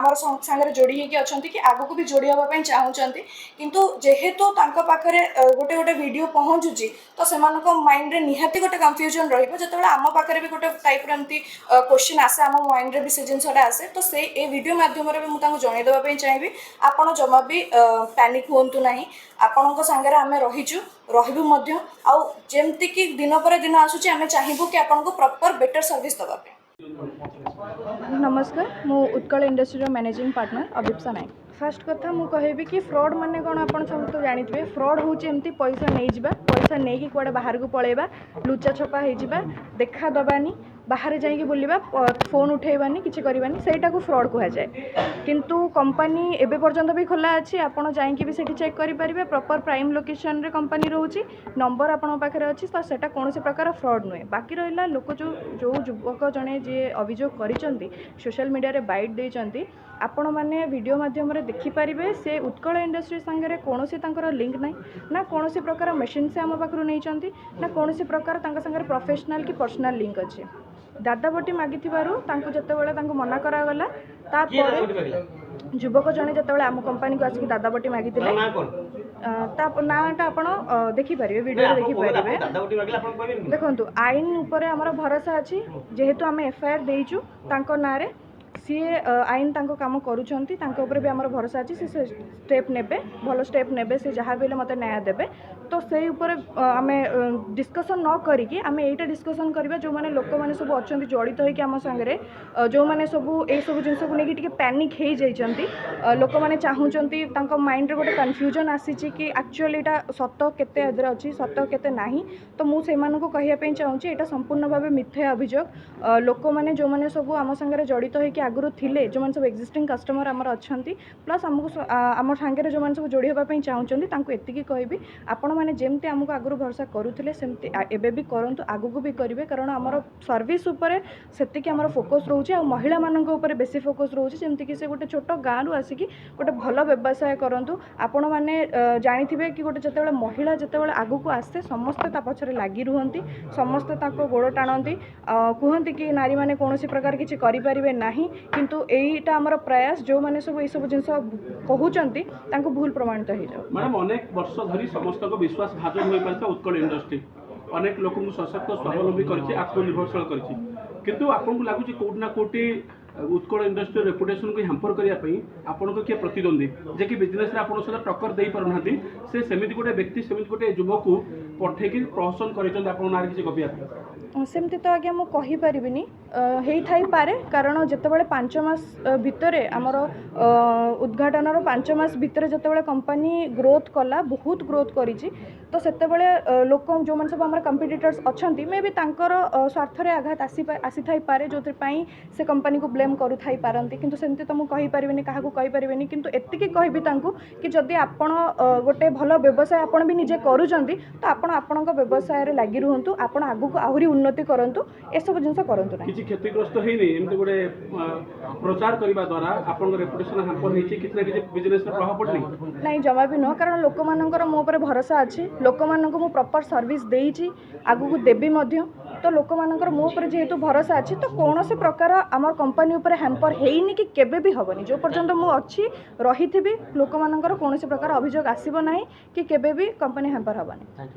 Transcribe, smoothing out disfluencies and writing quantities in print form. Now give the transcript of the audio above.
आमर सांगे जोड़ी होगी अच्छा कि आगक भी जोड़ी हाँपाई चाहूँगी किंतु जेहेतु पाखे गोटे गोटे वीडियो पहुँचुची तो से माइंड रे निहाती गोटे कन्फ्यूजन रही आम पाखे भी गोटे टाइप एमती क्वेश्चन आसे आम माइंड रे भी से जिनसा आसे तो से ए वीडियो मध्यम मुझे जनईदेवाई चाहिए आपड़ जमा भी पैनिक हूँ ना आपण सांगे आम रहीचु रही आमती कि दिन पर दिन आसूँ आम चाहबू कि आपको प्रॉपर बेटर सर्विस दवाई। नमस्कार मु उत्कल इंडस्ट्री मैनेजिंग पार्टनर अभिप्सा नायक। फास्ट कथा मु कहबी कि फ्रॉड माने कौन आप सब जानते फ्रॉड हूँ एमती पैसा नहीं जावा पैसा नहीं कड़े बाहर को पलैबा लुचा छपा हो देखा दबानी बाहर जाइए बुलवा फोन उठेबानी किसी करवानी सेटा को फ्रॉड कह जाए किंतु कंपनी एबे पर्यंत भी खोला अच्छी आपड़ जाइए भी सेठी चेक करेंगे प्रॉपर प्राइम लोकेशन रे कंपनी रोचे नंबर आपण पाखे अच्छी तो सेटा कौन प्रकार फ्रॉड नुहे बाकी रहा लोक जो युवक जड़े जी अभियोग कर सोशल मीडिया रे बाइट देइचंती आपण मैंने वीडियो माध्यम देखिपारे से उत्कल इंडस्ट्री सांगे कौन लिंक ना ना कौन प्रकार मेसीन से आम पाखु नहीं ना कौन प्रकार सांगे प्रोफेशनल कि पर्सनल लिंक अच्छे दादाबटी मागी जिते मना करागला युवक जड़े जिते आम कंपनी को आसिक दादाबटी मागी नाटा आप देखिपारे वीडियो देखिपारे देखो आईन उपर आमर भरोसा अच्छी जेहेतु आम एफआईआर देचु ना सी आईन काम करूँपर भी आम भरोसा अच्छी से स्टेप ने भल स्टेप ने से जहाँ भी मत न्याय देवे तो से उपर आम डिस्कसन न करिकी आम एटा डिस्कसन करवा जो मैंने लोक मैंने सब अच्छा जड़ित होकर आम सांगे जो मैंने सब ये सब जिन को लेकिन पैनिक हो जाती लोक मैंने चाहूँगी माइंड गोटे कन्फ्यूजन आसी कि एक्चुअली यहाँ सत केते अच्छी सत केते नहीं तो मुझे कहवाई चाहूँगी यहाँ संपूर्ण भाव मिथ्या अभियोग लोक मैंने जो मैंने सब आम सांगे जड़ित होकर आगुरी थे जो मैंने सब एक्जिस्टिंग कस्टमर आमर अच्छा प्लस आमको आम सांगे जो मैंने सब जोड़ी हाँपाई चाहूँगी एतिकी कहबी आपण मैंने जमती आमको आगुरी भरोसा करुले सेमती एबे भी करंतु आगू भी करेंगे कारण आमर सर्विस उपर से आमर फोकस रोचे आ महिला मानक उपर बेसी फोकस रोचे जमती से गोटे छोट गाँव रु आसिक गोटे भल व्यवसाय करूँ आपण मैंने जानी कि गोटे जिते महिला जिते आगू को आसे समस्ते पछरे लगी रुहति समस्ते गोड़ टाणती कहते कि नारी मैंने कौन प्रकार किसी करें ना किंतु एटा आमर प्रयास जो मैंने सब ये जिन कहते भूल प्रमाणित हो जाओ मैडम अनेक वर्ष धरी समस्त को विश्वास भाजन हो पाता उत्कल इंडस्ट्री अनेक लोक सशक्त स्वावलंबी कर आत्मनिर्भरशील किंतु आपको लगुच कौटना कौटी उत्कल इंडस्ट्री रेपुटेशन को हैम्पर करने आपन को किए प्रतिद्वंदी जे कि बिजनेस आप टक्कर दे पार ना से सेमती गोटे व्यक्ति सेमती गोटे युवक को पठेकी प्रहसन कर सेमती तो आज्ञा मुझे कहीपरिनी हो पारे कारण जितेबाला 5 मास भितर आमर उद्घाटन 5 मास भितर जितेबाला कंपनी ग्रोथ कला बहुत ग्रोथ करी तो सेतेबाला लोक जो मैंने सब आम कंपिटिटर्स अच्छा मे भी स्वार्थ रे आघात आसी थाई पारे जो से कंपनी को ब्लेम करू थाई पारंती किंतु सेमती तो मुझे कहीपरिनी क्या कहीपरिनी किंतु एतिकी कहबी तांकू कि जदि आपण गोटे भल व्यवसाय आपण भी निजे करूचंती तो आपण आपणक व्यवसाय रे लागि रुहंतु आपण आगु को आहुरी उन्नति करंतु ए सब जिंस करंतु ना किछि क्षतिग्रस्त हेनी एमते गोटे प्रचार करबा द्वारा आपण रेपुटेशन हैम्पर हेछि किछि ना किछि बिजनेस रे प्रभाव पड़नी नहीं जमा भी न कारण लोक मानकर मो ऊपर भरोसा अछि लोक मानक मु प्रॉपर सर्विस देइछि आगु को देबी मध्य तो लोक मानकर मो ऊपर जेहेतु भरोसा अछि तो कौन से प्रकार आम कंपनी ऊपर हैम्पर हेइनी कि केबे भी हबनी जो पर्यंत मु अच्छी रही लोक मानकर कौन से प्रकार अभियोग आसीबो नाही कि केबे भी कंपनी हैम्पर हबनी।